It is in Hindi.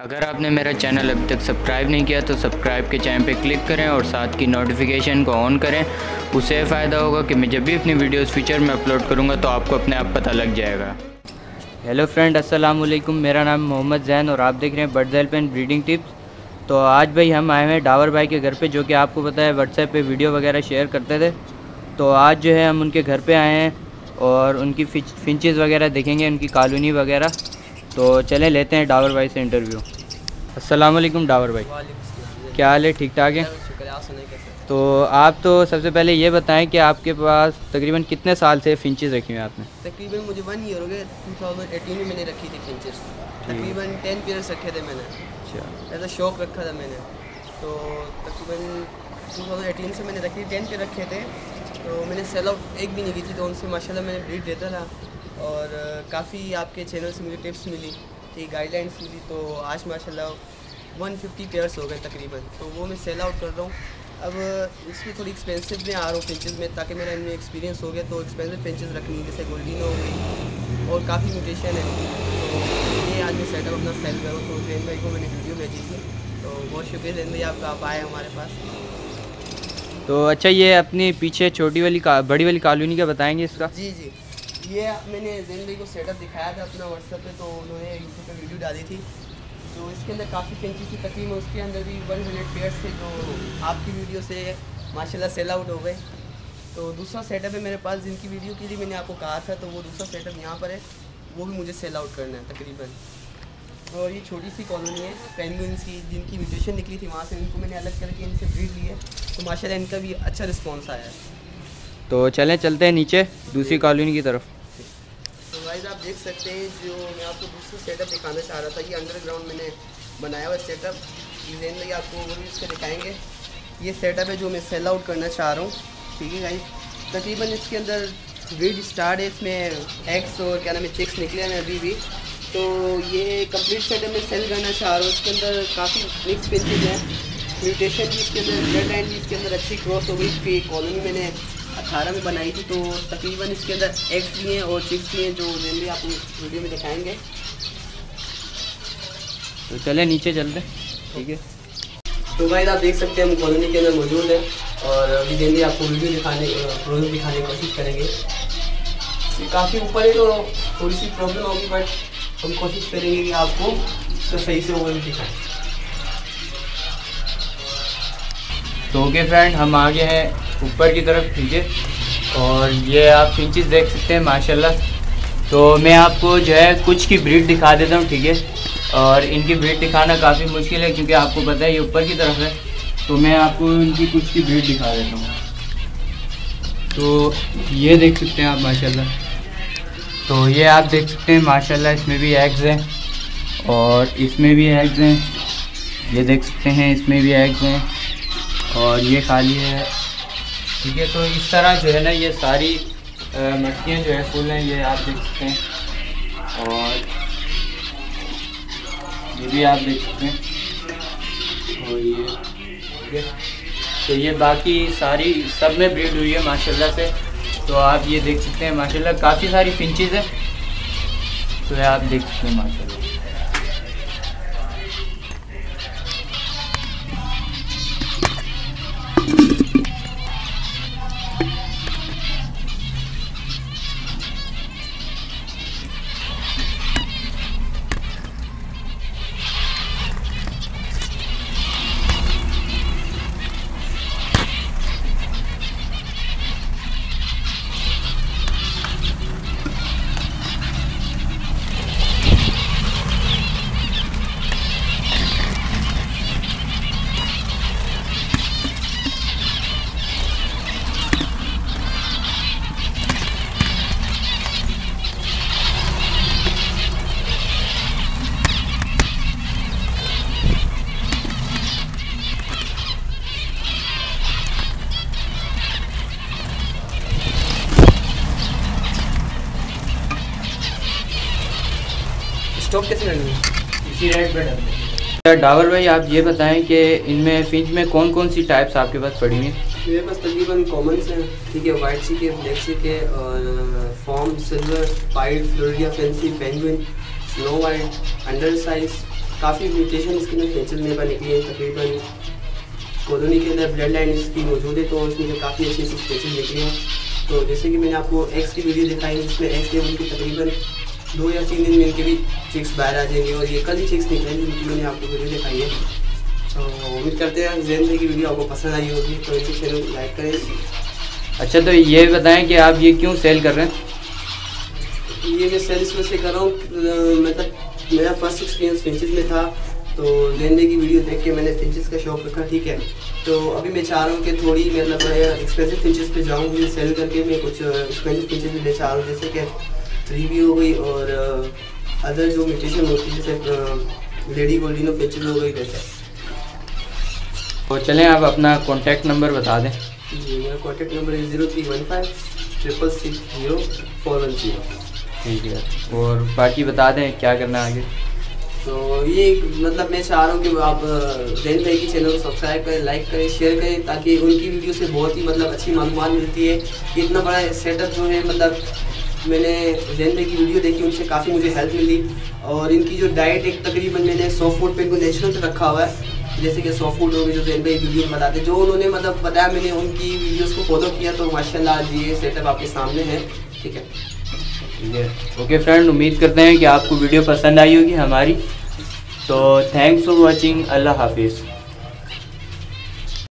अगर आपने मेरा चैनल अभी तक सब्सक्राइब नहीं किया तो सब्सक्राइब के चैन पे क्लिक करें और साथ की नोटिफिकेशन को ऑन करें। उससे फ़ायदा होगा कि मैं जब भी अपनी वीडियोस फ्यूचर में अपलोड करूँगा तो आपको अपने आप पता लग जाएगा। हेलो फ्रेंड, अस्सलाम वालेकुम। मेरा नाम मोहम्मद ज़ैन और आप देख रहे हैं birds help and breeding tips. तो आज भाई हम आए हैं डावर भाई के घर पे, जो कि आपको पता है व्हाट्सएप पे वीडियो वगैरह शेयर करते थे। तो आज जो है हम उनके घर पे आए हैं और उनकी फिंचेस वगैरह देखेंगे, उनकी कॉलोनी वगैरह। तो चलें लेते हैं डावर भाई से इंटरव्यू। अस्सलाम वालेकुम डावर भाई, क्या हाल है? ठीक ठाक है? तो आप तो सबसे पहले ये बताएं कि आपके पास तकरीबन कितने साल से फिंचेस रखी हुई हैं आपने? तकरीबन मुझे 1 ईयर हो गया। 2018 में मैंने रखी थी फिंचेस। तकरीबन 10 पेयर्स रखे थे मैंने। अच्छा, ऐसा शौक रखा था मैंने। तो तकरीबन 2018 से मैंने रखी 10 पे रखे थे। तो मैंने सेल आउट एक भी नहीं की थी, तो उनसे माशाल्लाह मैंने ब्रीड देता था और काफ़ी आपके चैनल से मुझे टिप्स मिली, ठीक गाइडलाइंस मिली। तो आज माशाल्लाह 150 पेयर्स हो गए तकरीबन। तो वो मैं सेल आउट कर रहा हूँ। अब इसमें थोड़ी एक्सपेंसिव में आ रहा हूँ फिंचेस में, ताकि मेरा इनमें एक्सपीरियंस हो गया। तो एक्सपेंसिव फिंचेस रखनी, जैसे गोल्डिनो हो गई और काफ़ी म्यूटेशन है। तो ये आज मैं सेटअप अपना सेल करूँ। तो जैन भाई को मैंने वीडियो भेजी थी, तो बहुत शुक्रिया जैन भाई आपका, आप आए हमारे पास। तो अच्छा, ये अपनी पीछे छोटी वाली बड़ी वाली कॉलोनी का बताएंगे इसका? जी, ये मैंने जैन भाई को सेटअप दिखाया था अपना व्हाट्सएप पे, तो उन्होंने यूट्यूब पे वीडियो डाली थी। तो इसके अंदर काफ़ी फिंचेस थी, तकरीबन उसके अंदर भी 100 पेयर्स थे, जो आपकी वीडियो से माशाल्लाह सेल आउट हो गए। तो दूसरा सेटअप है मेरे पास, जिनकी वीडियो के लिए मैंने आपको कहा था। तो वो दूसरा सेटअप यहाँ पर है, वो भी मुझे सेल आउट करना है तकरीबन। और ये छोटी सी कॉलोनी है पेंगुइन्स की, जिनकी म्यूटेशन निकली थी वहाँ से, इनको मैंने अलग करके इनसे ब्रीड ली है। तो माशाल्लाह इनका भी अच्छा रिस्पॉन्स आया है। तो चलते हैं नीचे दूसरी कॉलोनी की तरफ। तो गाइस आप देख सकते हैं, जो मैं आपको दूसरा सेटअप दिखाना चाह रहा था, ये अंडरग्राउंड मैंने बनाया हुआ सेटअप। जैन भाई आपको वो भी इसका दिखाएंगे। ये सेटअप है जो मैं सेल आउट करना चाह रहा हूँ, ठीक है गाइस। तकरीबन इसके अंदर ब्रीड स्टार्ट है, इसमें एग्स और क्या नाम है चिक्स निकले हैं अभी भी। तो ये कंप्लीट सेटअप में सेल करना चाह रहा हूँ। इसके अंदर काफ़ी मिक्स फिंचेस हैं, म्यूटेशन भी इसके अंदर, ब्लड लाइन भी इसके अंदर अच्छी क्रॉस हो गई। इसकी कॉलोनी मैंने 18 में बनाई थी। तो तकरीबन इसके अंदर एग्स भी हैं और चिक्स भी हैं, जो जैन भी आपको वीडियो में दिखाएंगे। तो चले नीचे चलते, ठीक है। तो गाइस आप देख सकते हैं हम कॉलोनी के अंदर मौजूद हैं और अभी जैन भी आपको वीडियो दिखाने की कोशिश करेंगे। काफ़ी ऊपर है तो थोड़ी सी प्रॉब्लम होगी, बट हम कोशिश करेंगे कि आपको इसका सही से ओवरव्यू दिखाएं। तो ओके फ्रेंड, हम आ गए हैं ऊपर की तरफ, ठीक है। और ये आप फिंचेस देख सकते हैं माशाल्लाह। तो मैं आपको जो है कुछ की ब्रीड दिखा देता हूँ, ठीक है। और इनकी ब्रीड दिखाना काफ़ी मुश्किल है, क्योंकि आपको पता है ये ऊपर की तरफ है। तो मैं आपको इनकी कुछ की ब्रीड दिखा देता हूँ। तो ये देख सकते हैं आप माशाल्लाह। तो ये आप देख सकते हैं माशाल्लाह, इसमें भी एग्स हैं और इसमें भी एग्स हैं। ये देख सकते हैं, इसमें भी एग्स हैं और ये खाली है, ठीक है। तो इस तरह जो है ना, ये सारी मटकियाँ जो है फुल हैं, ये आप देख सकते हैं। और ये भी आप देख सकते हैं। और ये ठीक है। तो ये बाकी सारी सब में ब्रीड हुई है माशाल्लाह से। तो आप ये देख सकते हैं माशाल्लाह, काफ़ी सारी फिंचेस हैं। तो ये आप देख सकते हैं माशाल्लाह। स्टॉप कैसे करनी है? इसी रेट पे डाल। डावर भाई आप ये बताएं कि इनमें फिंच में कौन कौन सी टाइप्स आपके पास पड़ी हुई हैं? मेरे पास तकरीबन कॉमन से, ठीक है, वाइट चिक है, ब्लैक चिक है और form, silver, pied, Florida fancy, penguin, snow white, under size, काफ़ी म्यूटेशन इसके अंदर फेंचेस मेरे पास निकली है। तकरीबन कॉलोनी के अंदर ब्लड लाइन इसकी मौजूद है, तो इसमें काफ़ी अच्छी अच्छी फेंचेस निकली हैं। तो जैसे कि मैंने आपको एक्स की वीडियो दिखाई, जिसमें एक्स लेवल की तकरीबन 2 या 3 दिन में इनके भी चिक्स बाहर आ जाएंगे, और ये कल ही चिक्स निकलेंगे जिनकी मैंने आपको वीडियो दिखाई है। तो उम्मीद करते हैं ज़ैन भाई की वीडियो आपको पसंद आई होगी, तो इसी चैनल को लाइक करें। अच्छा, तो ये बताएं कि आप ये क्यों सेल कर रहे हैं? ये मैं सेल इस वजह से कर रहा हूँ, मतलब मेरा फर्स्ट एक्सपीरियंस फिंचेस में था, तो ज़ैन भाई की वीडियो देख के मैंने फिंचेस का शौक रखा, ठीक है। तो अभी मैं चाह रहा हूँ कि थोड़ी मतलब एक्सपेंसिव फिंचेस पे जाऊँ, मुझे सेल करके मैं कुछ एक्सपेंसिव फिंचेस भी ले चाह रहा हूँ, जैसे कि 3B हो गई और अदर जो म्यूटेशन होती है जैसे लेडी गोल्डिनो फिंचेस हो गई वैसे। तो चलें आप अपना कॉन्टैक्ट नंबर बता दें। जी, मेरा कॉन्टैक्ट नंबर है 0315 660 410। ठीक है, और बाकी बता दें क्या करना है आगे। तो ये मतलब मैं चाह रहा हूँ कि आप ज़ैन भाई की चैनल को सब्सक्राइब करें, लाइक करें, शेयर करें, ताकि उनकी वीडियो से बहुत ही मतलब अच्छी मालूमात मिलती है। इतना बड़ा सेटअप जो है, मतलब मैंने ज़ैन भाई की वीडियो देखी, उनसे काफ़ी मुझे हेल्प मिली। और इनकी जो डाइट एक तकरीबन मैंने सॉफ्ट फूड पे इनको नेचुरल पे रखा हुआ है, जैसे कि सॉफ्ट फूड हो गई जो ज़ैन भाई वीडियो में बताते, जो उन्होंने मतलब बताया, मैंने उनकी वीडियोज़ को फॉलो किया, तो माशाल्लाह आज ये सेटअप आपके सामने है, ठीक है। ठीक है, ओके फ्रेंड, उम्मीद करते हैं कि आपको वीडियो पसंद आई होगी हमारी। तो थैंक्स फॉर वॉचिंग, अल्लाह हाफिज़।